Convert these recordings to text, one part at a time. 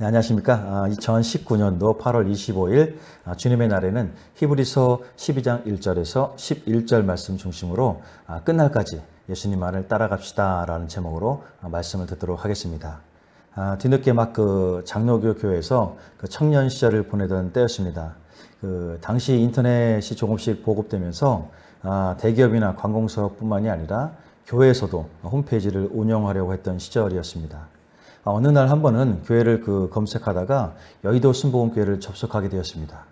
네, 안녕하십니까. 2019년도 8월 25일 주님의 날에는 히브리서 12장 1절에서 11절 말씀 중심으로 끝날까지 예수님만을 따라갑시다 라는 제목으로 말씀을 듣도록 하겠습니다. 뒤늦게 막 그 장로교 교회에서 그 청년 시절을 보내던 때였습니다. 그 당시 인터넷이 조금씩 보급되면서 대기업이나 관공서뿐만이 아니라 교회에서도 홈페이지를 운영하려고 했던 시절이었습니다. 어느 날 한 번은 교회를 검색하다가 여의도 순복음교회를 접속하게 되었습니다.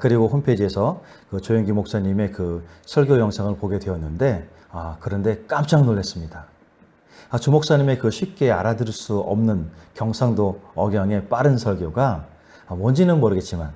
그리고 홈페이지에서 그 조영기 목사님의 그 설교 영상을 보게 되었는데, 그런데 깜짝 놀랐습니다. 조 목사님의 그 쉽게 알아들을 수 없는 경상도 억양의 빠른 설교가 뭔지는 모르겠지만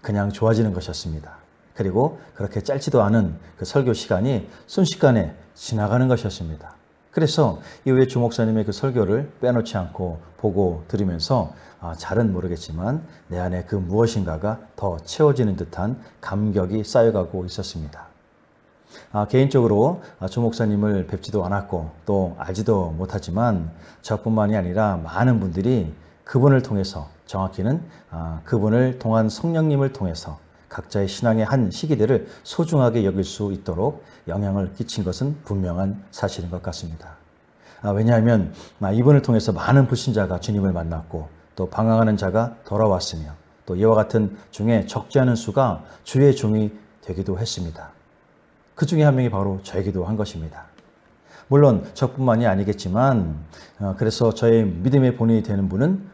그냥 좋아지는 것이었습니다. 그리고 그렇게 짧지도 않은 그 설교 시간이 순식간에 지나가는 것이었습니다. 그래서 이후에 주 목사님의 그 설교를 빼놓지 않고 보고 들으면서 잘은 모르겠지만 내 안에 그 무엇인가가 더 채워지는 듯한 감격이 쌓여가고 있었습니다. 개인적으로 주 목사님을 뵙지도 않았고 또 알지도 못하지만 저뿐만이 아니라 많은 분들이 그분을 통해서, 정확히는 그분을 통한 성령님을 통해서 각자의 신앙의 한 시기들을 소중하게 여길 수 있도록 영향을 끼친 것은 분명한 사실인 것 같습니다. 왜냐하면 이분을 통해서 많은 불신자가 주님을 만났고 또 방황하는 자가 돌아왔으며 또 이와 같은 중에 적지 않은 수가 주의 종이 되기도 했습니다. 그 중에 한 명이 바로 저이기도 한 것입니다. 물론 저뿐만이 아니겠지만 그래서 저의 믿음의 본인이 되는 분은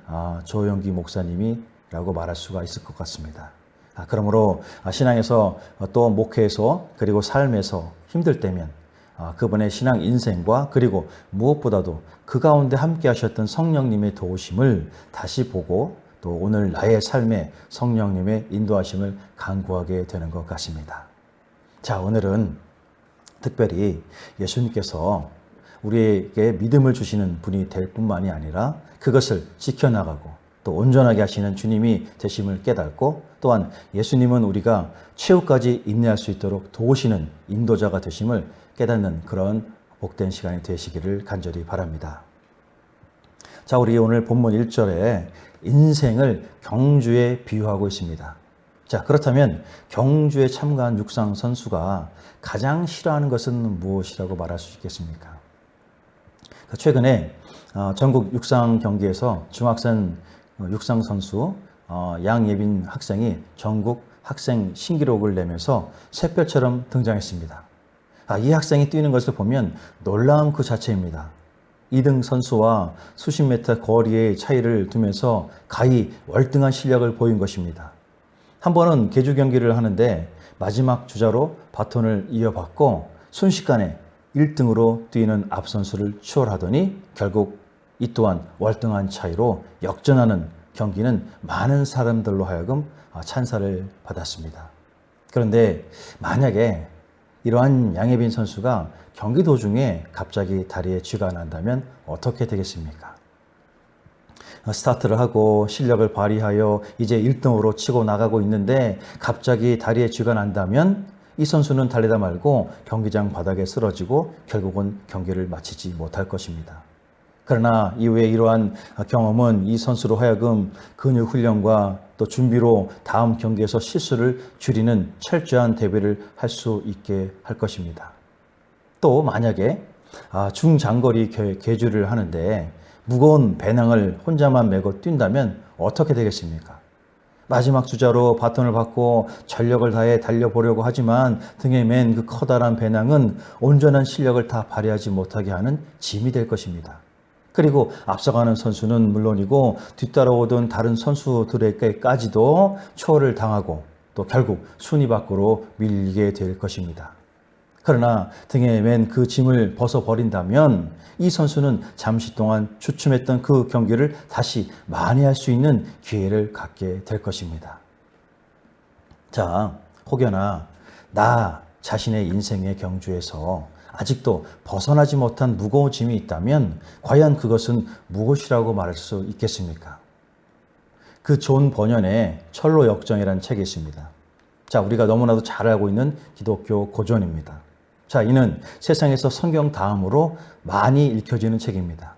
조영기 목사님이라고 말할 수가 있을 것 같습니다. 그러므로 신앙에서 또 목회에서 그리고 삶에서 힘들 때면 그분의 신앙 인생과 그리고 무엇보다도 그 가운데 함께 하셨던 성령님의 도우심을 다시 보고 또 오늘 나의 삶에 성령님의 인도하심을 간구하게 되는 것 같습니다. 자, 오늘은 특별히 예수님께서 우리에게 믿음을 주시는 분이 될 뿐만이 아니라 그것을 지켜나가고 또 온전하게 하시는 주님이 되심을 깨닫고 또한 예수님은 우리가 최후까지 인내할 수 있도록 도우시는 인도자가 되심을 깨닫는 그런 복된 시간이 되시기를 간절히 바랍니다. 자, 우리 오늘 본문 1절에 인생을 경주에 비유하고 있습니다. 자, 그렇다면 경주에 참가한 육상 선수가 가장 싫어하는 것은 무엇이라고 말할 수 있겠습니까? 최근에 전국 육상 경기에서 중학생 육상 선수 양예빈 학생이 전국 학생 신기록을 내면서 샛별처럼 등장했습니다. 이 학생이 뛰는 것을 보면 놀라움 그 자체입니다. 2등 선수와 수십 미터 거리의 차이를 두면서 가히 월등한 실력을 보인 것입니다. 한 번은 계주 경기를 하는데 마지막 주자로 바톤을 이어받고 순식간에 1등으로 뛰는 앞 선수를 추월하더니 결국 이 또한 월등한 차이로 역전하는 경기는 많은 사람들로 하여금 찬사를 받았습니다. 그런데 만약에 이러한 양예빈 선수가 경기 도중에 갑자기 다리에 쥐가 난다면 어떻게 되겠습니까? 스타트를 하고 실력을 발휘하여 이제 1등으로 치고 나가고 있는데 갑자기 다리에 쥐가 난다면 이 선수는 달리다 말고 경기장 바닥에 쓰러지고 결국은 경기를 마치지 못할 것입니다. 그러나 이후에 이러한 경험은 이 선수로 하여금 근육 훈련과 또 준비로 다음 경기에서 실수를 줄이는 철저한 대비를 할 수 있게 할 것입니다. 또 만약에 중장거리 계주를 하는데 무거운 배낭을 혼자만 메고 뛴다면 어떻게 되겠습니까? 마지막 주자로 바톤을 받고 전력을 다해 달려보려고 하지만 등에 맨 그 커다란 배낭은 온전한 실력을 다 발휘하지 못하게 하는 짐이 될 것입니다. 그리고 앞서가는 선수는 물론이고 뒤따라오던 다른 선수들에게까지도 초월을 당하고 또 결국 순위 밖으로 밀리게 될 것입니다. 그러나 등에 맨 그 짐을 벗어버린다면 이 선수는 잠시 동안 주춤했던 그 경기를 다시 만회할 수 있는 기회를 갖게 될 것입니다. 자, 혹여나 나 자신의 인생의 경주에서 아직도 벗어나지 못한 무거운 짐이 있다면 과연 그것은 무엇이라고 말할 수 있겠습니까? 그 존 버년의 철로 역정이라는 책이 있습니다. 자, 우리가 너무나도 잘 알고 있는 기독교 고전입니다. 자, 이는 세상에서 성경 다음으로 많이 읽혀지는 책입니다.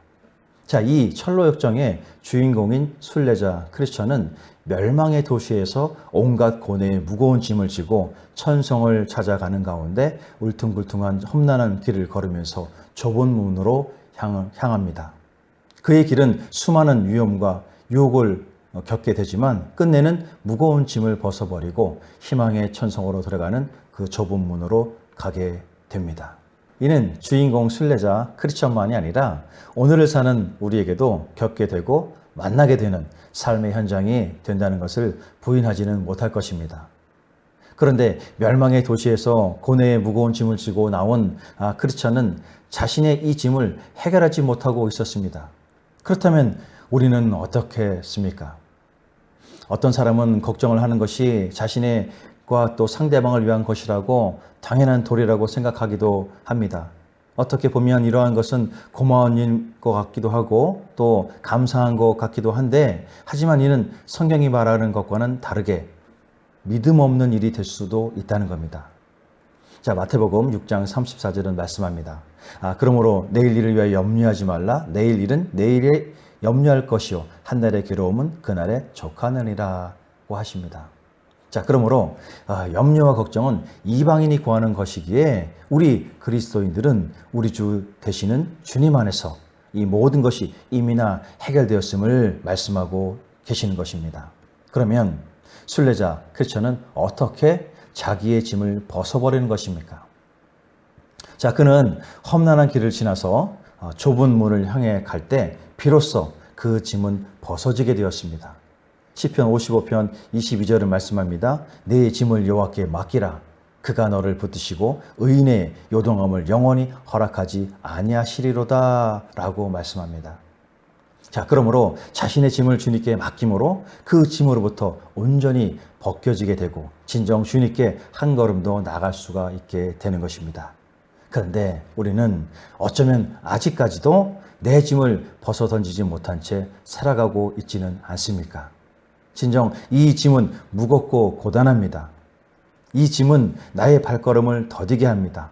자, 이 철로 역정의 주인공인 순례자 크리스천은 멸망의 도시에서 온갖 고뇌의 무거운 짐을 지고 천성을 찾아가는 가운데 울퉁불퉁한 험난한 길을 걸으면서 좁은 문으로 향합니다. 그의 길은 수많은 위험과 유혹을 겪게 되지만 끝내는 무거운 짐을 벗어버리고 희망의 천성으로 들어가는 그 좁은 문으로 가게 됩니다. 이는 주인공 순례자 크리스천만이 아니라 오늘을 사는 우리에게도 겪게 되고 만나게 되는 삶의 현장이 된다는 것을 부인하지는 못할 것입니다. 그런데 멸망의 도시에서 고뇌의 무거운 짐을 지고 나온 크리스천은 자신의 이 짐을 해결하지 못하고 있었습니다. 그렇다면 우리는 어떻게 했습니까? 어떤 사람은 걱정을 하는 것이 자신과 또 상대방을 위한 것이라고 당연한 도리라고 생각하기도 합니다. 어떻게 보면 이러한 것은 고마운 일인 것 같기도 하고 또 감사한 것 같기도 한데, 하지만 이는 성경이 말하는 것과는 다르게 믿음 없는 일이 될 수도 있다는 겁니다. 자, 마태복음 6장 34절은 말씀합니다. 그러므로 내일 일을 위하여 염려하지 말라. 내일 일은 내일에 염려할 것이요 한 날의 괴로움은 그날에 족하느니라고 하십니다. 자, 그러므로 염려와 걱정은 이방인이 구하는 것이기에 우리 그리스도인들은 우리 주 되시는 주님 안에서 이 모든 것이 이미나 해결되었음을 말씀하고 계시는 것입니다. 그러면 순례자 크리스천은 어떻게 자기의 짐을 벗어버리는 것입니까? 자, 그는 험난한 길을 지나서 좁은 문을 향해 갈 때 비로소 그 짐은 벗어지게 되었습니다. 시편 55편 22절은 말씀합니다. 내 짐을 여호와께 맡기라. 그가 너를 붙드시고 의인의 요동함을 영원히 허락하지 아니하시리로다 라고 말씀합니다. 자, 그러므로 자신의 짐을 주님께 맡김으로 그 짐으로부터 온전히 벗겨지게 되고 진정 주님께 한 걸음도 나갈 수가 있게 되는 것입니다. 그런데 우리는 어쩌면 아직까지도 내 짐을 벗어 던지지 못한 채 살아가고 있지는 않습니까? 진정 이 짐은 무겁고 고단합니다. 이 짐은 나의 발걸음을 더디게 합니다.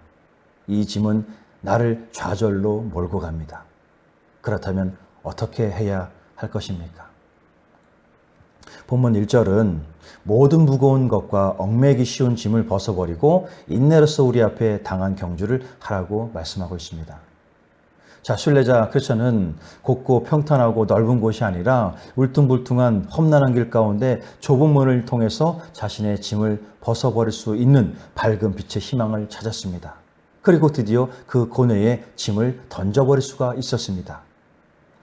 이 짐은 나를 좌절로 몰고 갑니다. 그렇다면 어떻게 해야 할 것입니까? 본문 1절은 모든 무거운 것과 얽매기 쉬운 짐을 벗어버리고 인내로서 우리 앞에 당한 경주를 하라고 말씀하고 있습니다. 자, 순례자 크리스천은 곱고 평탄하고 넓은 곳이 아니라 울퉁불퉁한 험난한 길 가운데 좁은 문을 통해서 자신의 짐을 벗어버릴 수 있는 밝은 빛의 희망을 찾았습니다. 그리고 드디어 그 고뇌의 짐을 던져버릴 수가 있었습니다.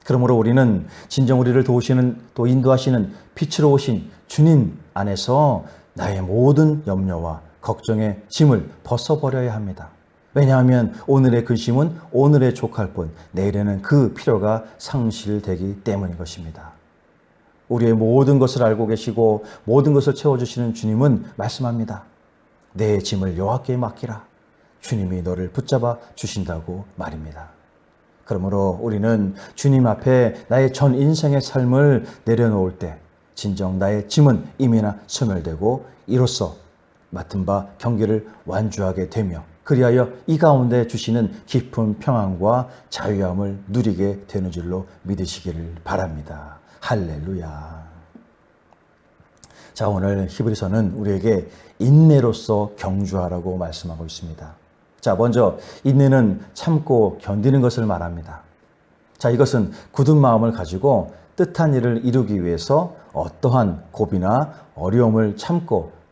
그러므로 우리는 진정 우리를 도우시는 또 인도하시는 빛으로 오신 주님 안에서 나의 모든 염려와 걱정의 짐을 벗어버려야 합니다. 왜냐하면 오늘의 근심은 오늘에 족할 뿐 내일에는 그 필요가 상실되기 때문인 것입니다. 우리의 모든 것을 알고 계시고 모든 것을 채워주시는 주님은 말씀합니다. 내 짐을 여호와께 맡기라. 주님이 너를 붙잡아 주신다고 말입니다. 그러므로 우리는 주님 앞에 나의 전 인생의 삶을 내려놓을 때 진정 나의 짐은 이미나 소멸되고 이로써 맡은 바 경계를 완주하게 되며 그리하여 이 가운데 주시는 깊은 평안과 자유함을 누리게 되는 줄로 믿으시기를 바랍니다. 할렐루야. 자, 오늘 히브리서는 우리에게 인내로서 경주하라고 말씀하고 있습니다. 자, 먼저 인내는 참고 견디는 것을 말합니다. 자, 이것은 굳은 마음을 가지고 뜻한 일을 이루기 위해서 어떠한 고비나 어려움을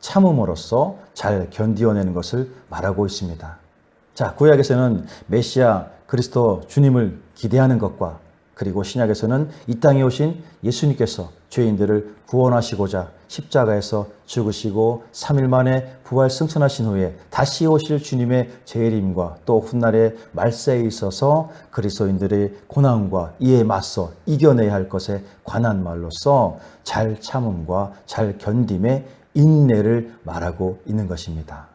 참음으로써 잘 견디어내는 것을 말하고 있습니다. 자, 구약에서는 메시아 그리스도 주님을 기대하는 것과 그리고 신약에서는 이 땅에 오신 예수님께서 죄인들을 구원하시고자 십자가에서 죽으시고 3일 만에 부활 승천하신 후에 다시 오실 주님의 재림과 또 훗날의 말세에 있어서 그리스도인들의 고난과 이에 맞서 이겨내야 할 것에 관한 말로서 잘 참음과 잘 견딤의 인내를 말하고 있는 것입니다.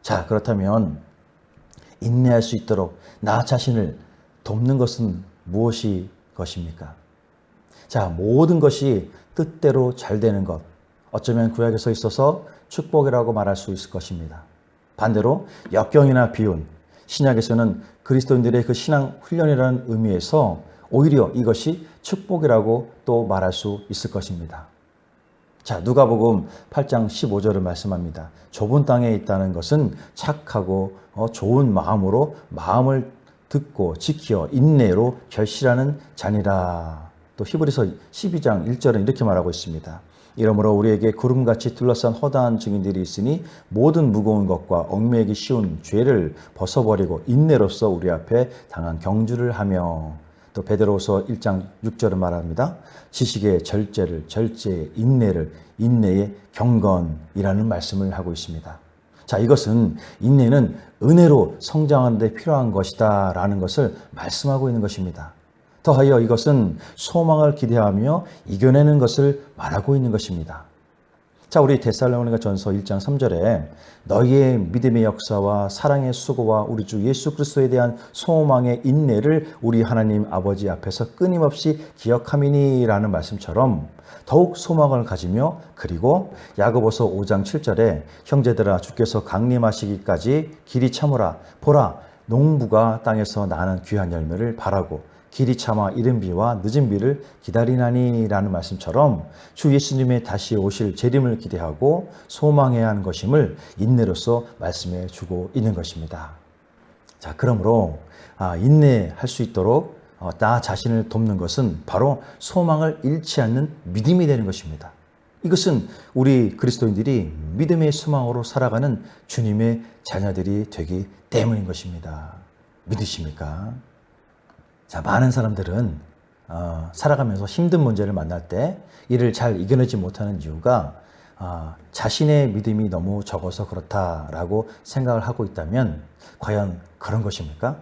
자, 그렇다면 인내할 수 있도록 나 자신을 돕는 것은 무엇이 것입니까? 자, 모든 것이 뜻대로 잘 되는 것, 어쩌면 구약에서 있어서 축복이라고 말할 수 있을 것입니다. 반대로 역경이나 비운, 신약에서는 그리스도인들의 그 신앙 훈련이라는 의미에서 오히려 이것이 축복이라고 또 말할 수 있을 것입니다. 자, 누가복음 8장 15절을 말씀합니다. 좁은 땅에 있다는 것은 착하고 좋은 마음으로 마음을 듣고 지켜 인내로 결실하는 자니라. 또 히브리서 12장 1절은 이렇게 말하고 있습니다. 이러므로 우리에게 구름같이 둘러싼 허다한 증인들이 있으니 모든 무거운 것과 얽매이기 쉬운 죄를 벗어버리고 인내로서 우리 앞에 당한 경주를 하며, 또 베드로후서 1장 6절은 말합니다. 지식의 절제를, 절제의 인내를, 인내의 경건이라는 말씀을 하고 있습니다. 자, 이것은 인내는 은혜로 성장하는 데 필요한 것이다 라는 것을 말씀하고 있는 것입니다. 더하여 이것은 소망을 기대하며 이겨내는 것을 말하고 있는 것입니다. 자, 우리 데살로니가 전서 1장 3절에 너희의 믿음의 역사와 사랑의 수고와 우리 주 예수 그리스도에 대한 소망의 인내를 우리 하나님 아버지 앞에서 끊임없이 기억함이니 라는 말씀처럼 더욱 소망을 가지며, 그리고 야고보서 5장 7절에 형제들아 주께서 강림하시기까지 길이 참으라. 보라, 농부가 땅에서 나는 귀한 열매를 바라고 길이 참아 이른 비와 늦은 비를 기다리나니 라는 말씀처럼 주 예수님의 다시 오실 재림을 기대하고 소망해야 하는 것임을 인내로서 말씀해 주고 있는 것입니다. 자, 그러므로 인내할 수 있도록 나 자신을 돕는 것은 바로 소망을 잃지 않는 믿음이 되는 것입니다. 이것은 우리 그리스도인들이 믿음의 소망으로 살아가는 주님의 자녀들이 되기 때문인 것입니다. 믿으십니까? 자, 많은 사람들은 살아가면서 힘든 문제를 만날 때 이를 잘 이겨내지 못하는 이유가 자신의 믿음이 너무 적어서 그렇다라고 생각을 하고 있다면 과연 그런 것입니까?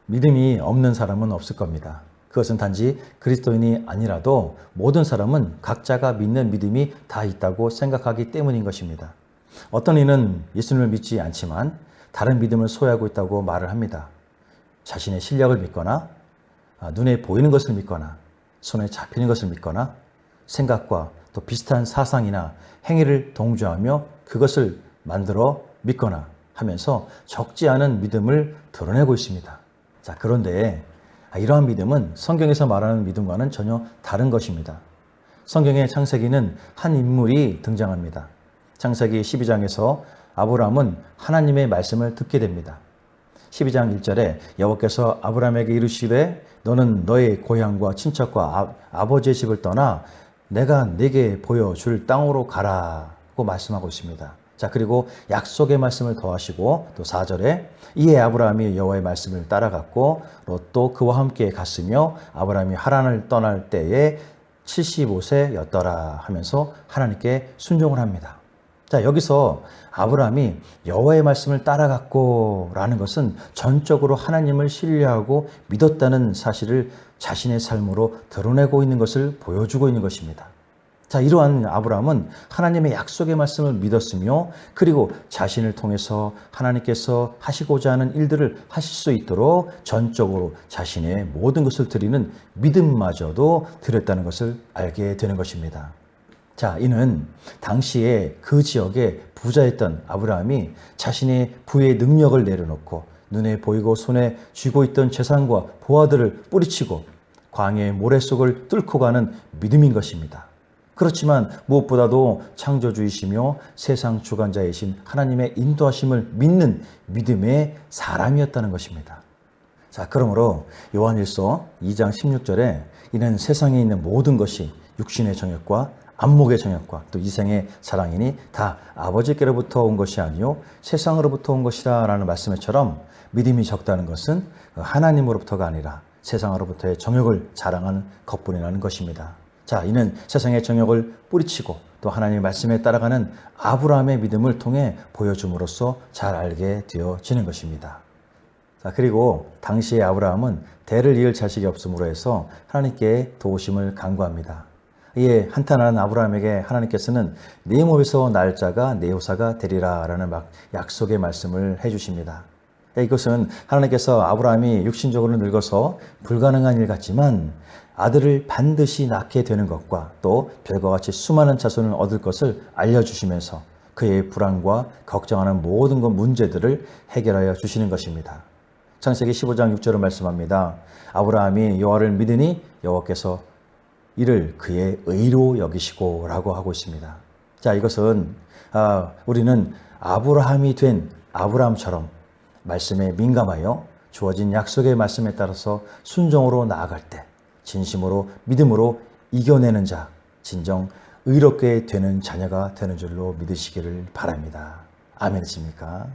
믿음이 없는 사람은 없을 겁니다. 그것은 단지 그리스도인이 아니라도 모든 사람은 각자가 믿는 믿음이 다 있다고 생각하기 때문인 것입니다. 어떤 이는 예수님을 믿지 않지만 다른 믿음을 소유하고 있다고 말을 합니다. 자신의 실력을 믿거나 눈에 보이는 것을 믿거나 손에 잡히는 것을 믿거나 생각과 또 비슷한 사상이나 행위를 동조하며 그것을 만들어 믿거나 하면서 적지 않은 믿음을 드러내고 있습니다. 자, 그런데 이러한 믿음은 성경에서 말하는 믿음과는 전혀 다른 것입니다. 성경의 창세기는 한 인물이 등장합니다. 창세기 12장에서 아브라함은 하나님의 말씀을 듣게 됩니다. 12장 1절에 여호와께서 아브라함에게 이르시되 너는 너의 고향과 친척과 아버지의 집을 떠나 내가 네게 보여줄 땅으로 가라고 말씀하고 있습니다. 자, 그리고 약속의 말씀을 더하시고 또 4절에 이에 아브라함이 여호와의 말씀을 따라갔고 롯도 그와 함께 갔으며 아브라함이 하란을 떠날 때에 75세였더라 하면서 하나님께 순종을 합니다. 자, 여기서 아브라함이 여호와의 말씀을 따라갔고 라는 것은 전적으로 하나님을 신뢰하고 믿었다는 사실을 자신의 삶으로 드러내고 있는 것을 보여주고 있는 것입니다. 자, 이러한 아브라함은 하나님의 약속의 말씀을 믿었으며 그리고 자신을 통해서 하나님께서 하시고자 하는 일들을 하실 수 있도록 전적으로 자신의 모든 것을 드리는 믿음마저도 드렸다는 것을 알게 되는 것입니다. 자, 이는 당시에 그 지역에 부자였던 아브라함이 자신의 부의 능력을 내려놓고 눈에 보이고 손에 쥐고 있던 재산과 보화들을 뿌리치고 광야의 모래 속을 뚫고 가는 믿음인 것입니다. 그렇지만 무엇보다도 창조주이시며 세상 주관자이신 하나님의 인도하심을 믿는 믿음의 사람이었다는 것입니다. 자, 그러므로 요한일서 2장 16절에 이는 세상에 있는 모든 것이 육신의 정욕과 안목의 정욕과 또 이생의 사랑이니 다 아버지께로부터 온 것이 아니요 세상으로부터 온 것이다 라는 말씀처럼 믿음이 적다는 것은 하나님으로부터가 아니라 세상으로부터의 정욕을 자랑하는 것뿐이라는 것입니다. 자, 이는 세상의 정욕을 뿌리치고 또 하나님의 말씀에 따라가는 아브라함의 믿음을 통해 보여줌으로써 잘 알게 되어지는 것입니다. 자, 그리고 당시의 아브라함은 대를 이을 자식이 없음으로 해서 하나님께 도우심을 간구합니다. 이에 한탄하는 아브라함에게 하나님께서는 네 몸에서 날 자가 네 후사가 되리라 라는 약속의 말씀을 해주십니다. 이것은 하나님께서 아브라함이 육신적으로 늙어서 불가능한 일 같지만 아들을 반드시 낳게 되는 것과 또 별과 같이 수많은 자손을 얻을 것을 알려주시면서 그의 불안과 걱정하는 모든 문제들을 해결하여 주시는 것입니다. 창세기 15장 6절을 말씀합니다. 아브라함이 여호와를 믿으니 여호와께서 이를 그의 의로 여기시고 라고 하고 있습니다. 자, 이것은 우리는 아브라함이 된 아브라함처럼 말씀에 민감하여 주어진 약속의 말씀에 따라서 순종으로 나아갈 때 진심으로 믿음으로 이겨내는 자, 진정 의롭게 되는 자녀가 되는 줄로 믿으시기를 바랍니다. 아멘이십니까?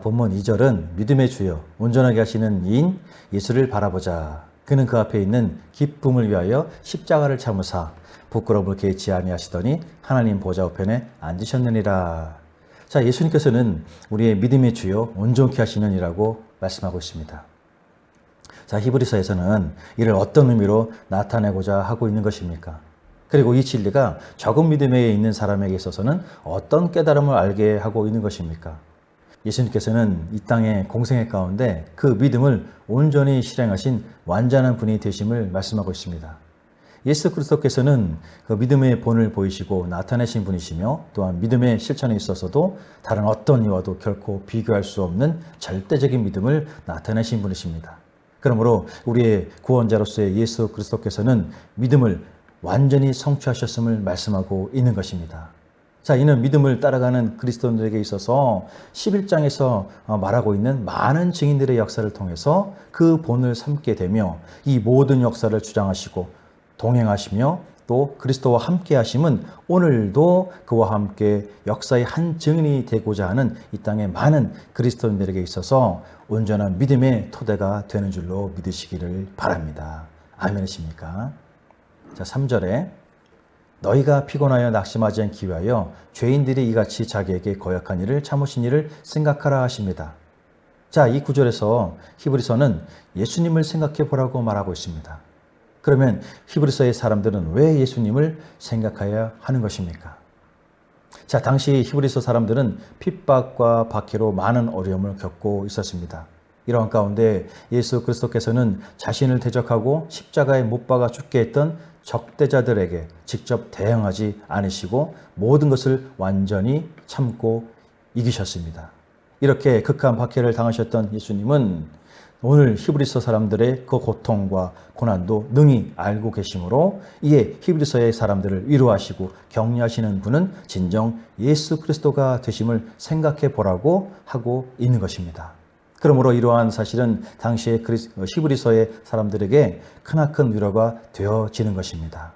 본문 2절은 믿음의 주여 온전하게 하시는 이인 예수를 바라보자. 그는 그 앞에 있는 기쁨을 위하여 십자가를 참으사 부끄러움을 개의치 아니하시더니 하나님 보좌 우편에 앉으셨느니라. 자, 예수님께서는 우리의 믿음의 주여 온전케 하시는 이라고 말씀하고 있습니다. 자, 히브리서에서는 이를 어떤 의미로 나타내고자 하고 있는 것입니까? 그리고 이 진리가 적은 믿음에 있는 사람에게 있어서는 어떤 깨달음을 알게 하고 있는 것입니까? 예수님께서는 이 땅의 공생애 가운데 그 믿음을 온전히 실행하신 완전한 분이 되심을 말씀하고 있습니다. 예수 그리스도께서는 그 믿음의 본을 보이시고 나타내신 분이시며 또한 믿음의 실천에 있어서도 다른 어떤 이와도 결코 비교할 수 없는 절대적인 믿음을 나타내신 분이십니다. 그러므로 우리의 구원자로서의 예수 그리스도께서는 믿음을 완전히 성취하셨음을 말씀하고 있는 것입니다. 자, 이는 믿음을 따라가는 그리스도인들에게 있어서 11장에서 말하고 있는 많은 증인들의 역사를 통해서 그 본을 삼게 되며 이 모든 역사를 주장하시고 동행하시며 또 그리스도와 함께 하심은 오늘도 그와 함께 역사의 한 증인이 되고자 하는 이 땅의 많은 그리스도인들에게 있어서 온전한 믿음의 토대가 되는 줄로 믿으시기를 바랍니다. 아멘이십니까? 자, 3절에 너희가 피곤하여 낙심하지 않기 위하여 죄인들이 이같이 자기에게 거역한 일을 참으신 일을 생각하라 하십니다. 자, 이 구절에서 히브리서는 예수님을 생각해 보라고 말하고 있습니다. 그러면 히브리서의 사람들은 왜 예수님을 생각해야 하는 것입니까? 자, 당시 히브리서 사람들은 핍박과 박해로 많은 어려움을 겪고 있었습니다. 이러한 가운데 예수 그리스도께서는 자신을 대적하고 십자가에 못 박아 죽게 했던 적대자들에게 직접 대응하지 않으시고 모든 것을 완전히 참고 이기셨습니다. 이렇게 극한 박해를 당하셨던 예수님은 오늘 히브리서 사람들의 그 고통과 고난도 능히 알고 계시므로 이에 히브리서의 사람들을 위로하시고 격려하시는 분은 진정 예수 그리스도가 되심을 생각해 보라고 하고 있는 것입니다. 그러므로 이러한 사실은 당시의 히브리서의 사람들에게 크나큰 위로가 되어지는 것입니다.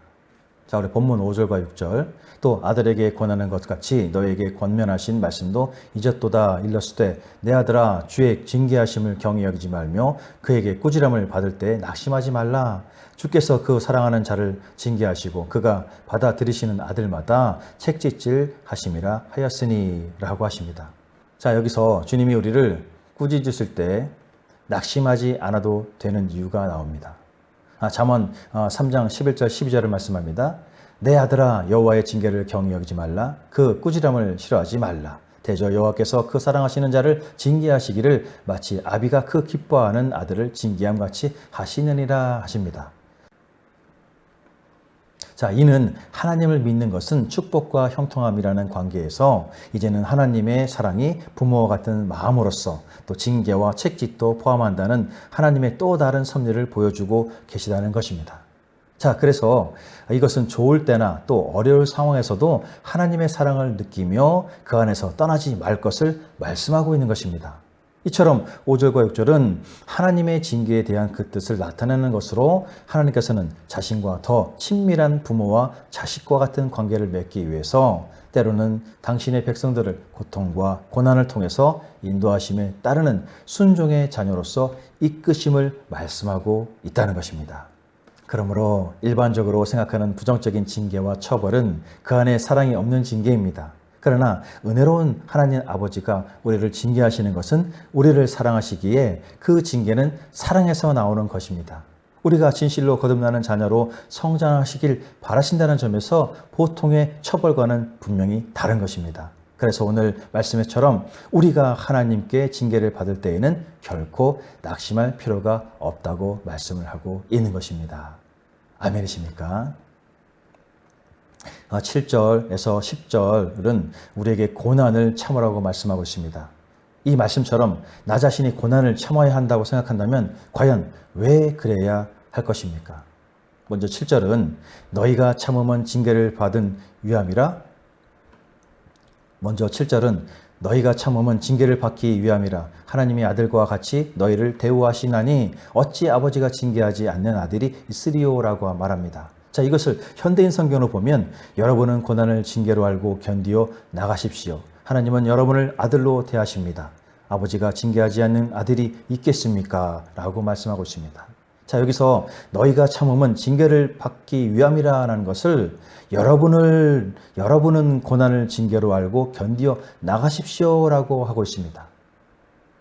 자, 우리 본문 5절과 6절 또 아들에게 권하는 것 같이 너에게 권면하신 말씀도 잊었도다 일렀으되 내 아들아 주의 징계하심을 경히 여기지 말며 그에게 꾸지람을 받을 때 낙심하지 말라. 주께서 그 사랑하는 자를 징계하시고 그가 받아들이시는 아들마다 책짓질 하심이라 하였으니 라고 하십니다. 자, 여기서 주님이 우리를 꾸짖으실 때 낙심하지 않아도 되는 이유가 나옵니다. 잠언 3장 11절 12절을 말씀합니다. 내 아들아 여호와의 징계를 경히 여기지 말라. 그 꾸지람을 싫어하지 말라. 대저 여호와께서 그 사랑하시는 자를 징계하시기를 마치 아비가 그 기뻐하는 아들을 징계함 같이 하시느니라 하십니다. 자, 이는 하나님을 믿는 것은 축복과 형통함이라는 관계에서 이제는 하나님의 사랑이 부모와 같은 마음으로서 또 징계와 책짓도 포함한다는 하나님의 또 다른 섭리를 보여주고 계시다는 것입니다. 자, 그래서 이것은 좋을 때나 또 어려울 상황에서도 하나님의 사랑을 느끼며 그 안에서 떠나지 말 것을 말씀하고 있는 것입니다. 이처럼 5절과 6절은 하나님의 징계에 대한 그 뜻을 나타내는 것으로 하나님께서는 자신과 더 친밀한 부모와 자식과 같은 관계를 맺기 위해서 때로는 당신의 백성들을 고통과 고난을 통해서 인도하심에 따르는 순종의 자녀로서 이끄심을 말씀하고 있다는 것입니다. 그러므로 일반적으로 생각하는 부정적인 징계와 처벌은 그 안에 사랑이 없는 징계입니다. 그러나 은혜로운 하나님 아버지가 우리를 징계하시는 것은 우리를 사랑하시기에 그 징계는 사랑에서 나오는 것입니다. 우리가 진실로 거듭나는 자녀로 성장하시길 바라신다는 점에서 보통의 처벌과는 분명히 다른 것입니다. 그래서 오늘 말씀처럼 우리가 하나님께 징계를 받을 때에는 결코 낙심할 필요가 없다고 말씀을 하고 있는 것입니다. 아멘이십니까? 7절에서 10절은 우리에게 고난을 참으라고 말씀하고 있습니다. 이 말씀처럼 나 자신이 고난을 참아야 한다고 생각한다면 과연 왜 그래야 할 것입니까? 먼저 7절은 너희가 참으면 징계를 받은 위함이라. 먼저 7절은 너희가 참으면 징계를 받기 위함이라. 하나님이 아들과 같이 너희를 대우하시나니 어찌 아버지가 징계하지 않는 아들이 있으리요라고 말합니다. 자, 이것을 현대인 성경으로 보면 여러분은 고난을 징계로 알고 견디어 나가십시오. 하나님은 여러분을 아들로 대하십니다. 아버지가 징계하지 않는 아들이 있겠습니까? 라고 말씀하고 있습니다. 자, 여기서 너희가 참으면 징계를 받기 위함이라는 것을 여러분은 고난을 징계로 알고 견디어 나가십시오라고 하고 있습니다.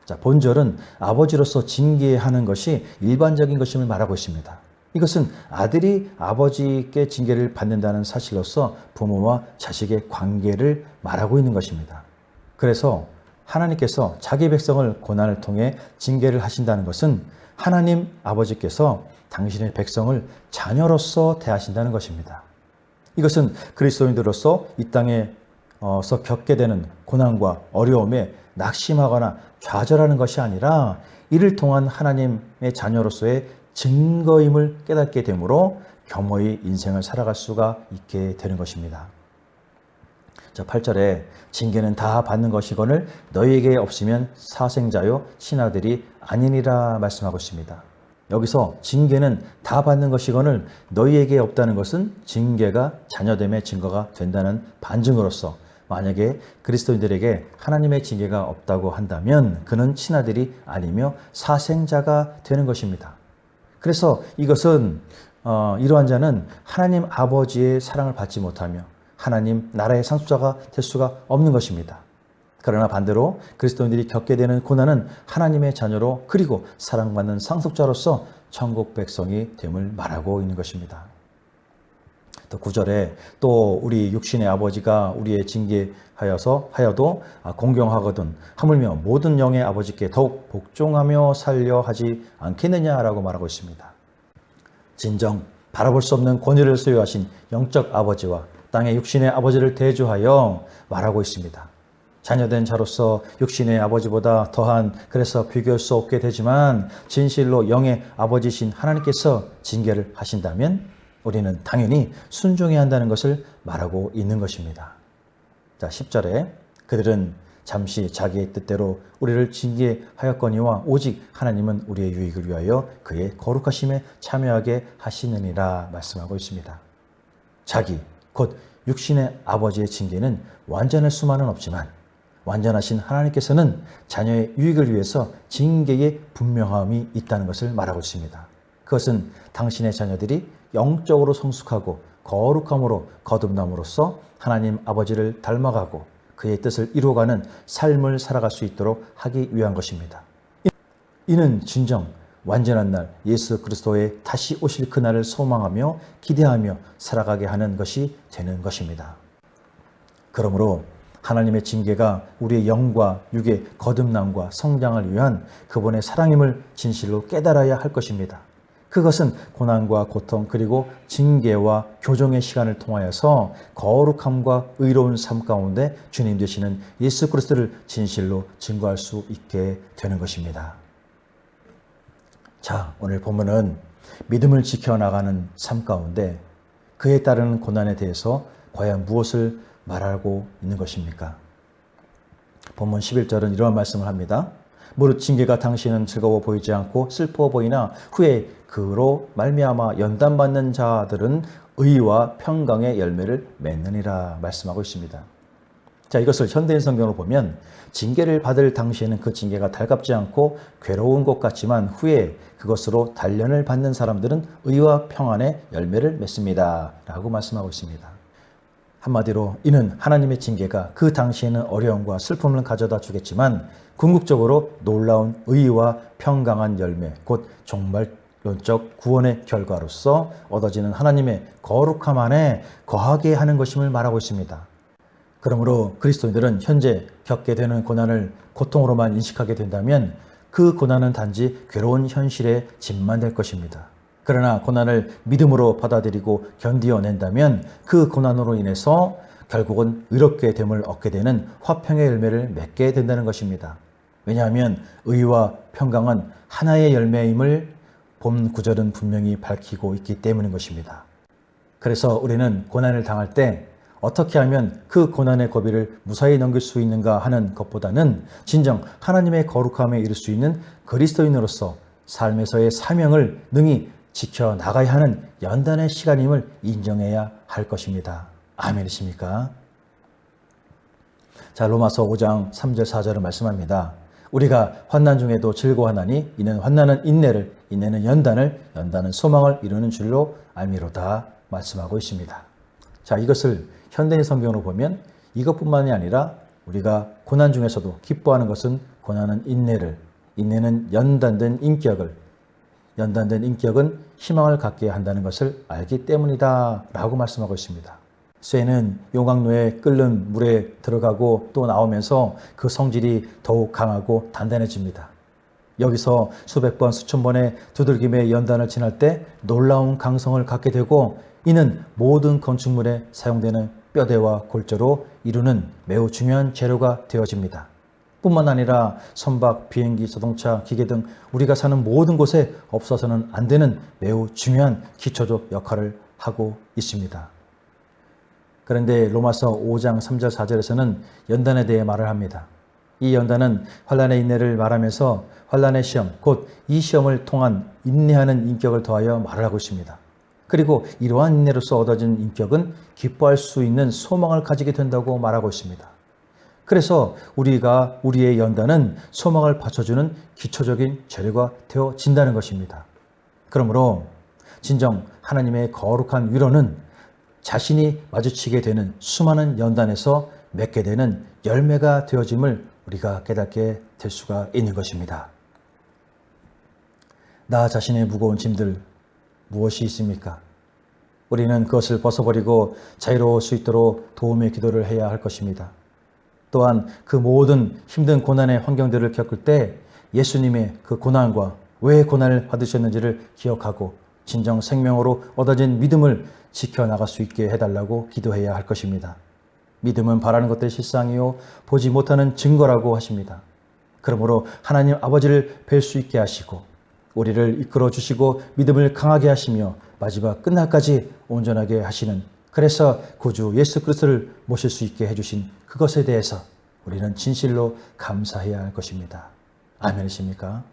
자, 본절은 아버지로서 징계하는 것이 일반적인 것임을 말하고 있습니다. 이것은 아들이 아버지께 징계를 받는다는 사실로서 부모와 자식의 관계를 말하고 있는 것입니다. 그래서 하나님께서 자기 백성을 고난을 통해 징계를 하신다는 것은 하나님 아버지께서 당신의 백성을 자녀로서 대하신다는 것입니다. 이것은 그리스도인들로서 이 땅에서 겪게 되는 고난과 어려움에 낙심하거나 좌절하는 것이 아니라 이를 통한 하나님의 자녀로서의 증거임을 깨닫게 되므로 겸허히 인생을 살아갈 수가 있게 되는 것입니다. 자, 8절에 징계는 다 받는 것이거늘 너희에게 없으면 사생자요 친아들이 아니니라 말씀하고 있습니다. 여기서 징계는 다 받는 것이거늘 너희에게 없다는 것은 징계가 자녀됨의 증거가 된다는 반증으로서 만약에 그리스도인들에게 하나님의 징계가 없다고 한다면 그는 친아들이 아니며 사생자가 되는 것입니다. 그래서 이것은 이러한 자는 하나님 아버지의 사랑을 받지 못하며 하나님 나라의 상속자가 될 수가 없는 것입니다. 그러나 반대로 그리스도인들이 겪게 되는 고난은 하나님의 자녀로 그리고 사랑받는 상속자로서 천국 백성이 됨을 말하고 있는 것입니다. 또 9절에 또 우리 육신의 아버지가 우리의 징계하여도 공경하거든 하물며 모든 영의 아버지께 더욱 복종하며 살려 하지 않겠느냐라고 말하고 있습니다. 진정 바라볼 수 없는 권위를 소유하신 영적 아버지와 땅의 육신의 아버지를 대조하여 말하고 있습니다. 자녀된 자로서 육신의 아버지보다 더한 그래서 비교할 수 없게 되지만 진실로 영의 아버지신 하나님께서 징계를 하신다면 우리는 당연히 순종해야 한다는 것을 말하고 있는 것입니다. 자, 10절에 그들은 잠시 자기의 뜻대로 우리를 징계하였거니와 오직 하나님은 우리의 유익을 위하여 그의 거룩하심에 참여하게 하시느니라 말씀하고 있습니다. 자기 곧 육신의 아버지의 징계는 완전할 수만은 없지만 완전하신 하나님께서는 자녀의 유익을 위해서 징계의 분명함이 있다는 것을 말하고 있습니다. 그것은 당신의 자녀들이 영적으로 성숙하고 거룩함으로 거듭남으로써 하나님 아버지를 닮아가고 그의 뜻을 이루어가는 삶을 살아갈 수 있도록 하기 위한 것입니다. 이는 진정 완전한 날 예수 그리스도의 다시 오실 그날을 소망하며 기대하며 살아가게 하는 것이 되는 것입니다. 그러므로 하나님의 징계가 우리의 영과 육의 거듭남과 성장을 위한 그분의 사랑임을 진실로 깨달아야 할 것입니다. 그것은 고난과 고통 그리고 징계와 교정의 시간을 통하여서 거룩함과 의로운 삶 가운데 주님 되시는 예수 그리스도를 진실로 증거할 수 있게 되는 것입니다. 자, 오늘 본문은 믿음을 지켜나가는 삶 가운데 그에 따르는 고난에 대해서 과연 무엇을 말하고 있는 것입니까? 본문 11절은 이러한 말씀을 합니다. 무릇 징계가 당신은 즐거워 보이지 않고 슬퍼 보이나 후에 그로 말미암아 연단받는 자들은 의와 평강의 열매를 맺느니라 말씀하고 있습니다. 자, 이것을 현대인 성경으로 보면 징계를 받을 당시에는 그 징계가 달갑지 않고 괴로운 것 같지만 후에 그것으로 단련을 받는 사람들은 의와 평안의 열매를 맺습니다 라고 말씀하고 있습니다. 한마디로 이는 하나님의 징계가 그 당시에는 어려움과 슬픔을 가져다 주겠지만 궁극적으로 놀라운 의와 평강한 열매 곧 종말론적 구원의 결과로서 얻어지는 하나님의 거룩함 안에 거하게 하는 것임을 말하고 있습니다. 그러므로 그리스도인들은 현재 겪게 되는 고난을 고통으로만 인식하게 된다면 그 고난은 단지 괴로운 현실의 짐만 될 것입니다. 그러나 고난을 믿음으로 받아들이고 견디어낸다면 그 고난으로 인해서 결국은 의롭게 됨을 얻게 되는 화평의 열매를 맺게 된다는 것입니다. 왜냐하면 의와 평강은 하나의 열매임을 본 구절은 분명히 밝히고 있기 때문인 것입니다. 그래서 우리는 고난을 당할 때 어떻게 하면 그 고난의 고비를 무사히 넘길 수 있는가 하는 것보다는 진정 하나님의 거룩함에 이를 수 있는 그리스도인으로서 삶에서의 사명을 능히 지켜나가야 하는 연단의 시간임을 인정해야 할 것입니다. 아멘이십니까? 자, 로마서 5장 3절 4절을 말씀합니다. 우리가 환난 중에도 즐거워하나니 이는 환난은 인내를, 인내는 연단을, 연단은 소망을 이루는 줄로 알미로다 말씀하고 있습니다. 자, 이것을 현대인 성경으로 보면 이것뿐만이 아니라 우리가 고난 중에서도 기뻐하는 것은 고난은 인내를, 인내는 연단된 인격을, 연단된 인격은 희망을 갖게 한다는 것을 알기 때문이다 라고 말씀하고 있습니다. 쇠는 용광로에 끓는 물에 들어가고 또 나오면서 그 성질이 더욱 강하고 단단해집니다. 여기서 수백 번, 수천 번의 두들김의 연단을 지날 때 놀라운 강성을 갖게 되고 이는 모든 건축물에 사용되는 뼈대와 골조로 이루는 매우 중요한 재료가 되어집니다. 뿐만 아니라 선박, 비행기, 자동차, 기계 등 우리가 사는 모든 곳에 없어서는 안 되는 매우 중요한 기초적 역할을 하고 있습니다. 그런데 로마서 5장 3절 4절에서는 연단에 대해 말을 합니다. 이 연단은 환난의 인내를 말하면서 환난의 시험, 곧 이 시험을 통한 인내하는 인격을 더하여 말을 하고 있습니다. 그리고 이러한 인내로서 얻어진 인격은 기뻐할 수 있는 소망을 가지게 된다고 말하고 있습니다. 그래서 우리가 우리의 연단은 소망을 받쳐주는 기초적인 재료가 되어진다는 것입니다. 그러므로 진정 하나님의 거룩한 위로는 자신이 마주치게 되는 수많은 연단에서 맺게 되는 열매가 되어짐을 우리가 깨닫게 될 수가 있는 것입니다. 나 자신의 무거운 짐들 무엇이 있습니까? 우리는 그것을 벗어버리고 자유로울 수 있도록 도움의 기도를 해야 할 것입니다. 또한 그 모든 힘든 고난의 환경들을 겪을 때 예수님의 그 고난과 왜 고난을 받으셨는지를 기억하고 진정 생명으로 얻어진 믿음을 지켜나갈 수 있게 해달라고 기도해야 할 것입니다. 믿음은 바라는 것들의 실상이요 보지 못하는 증거라고 하십니다. 그러므로 하나님 아버지를 뵐 수 있게 하시고 우리를 이끌어 주시고 믿음을 강하게 하시며 마지막 끝날까지 온전하게 하시는, 그래서 구주 예수 그리스도를 모실 수 있게 해주신 그것에 대해서 우리는 진실로 감사해야 할 것입니다. 아멘이십니까?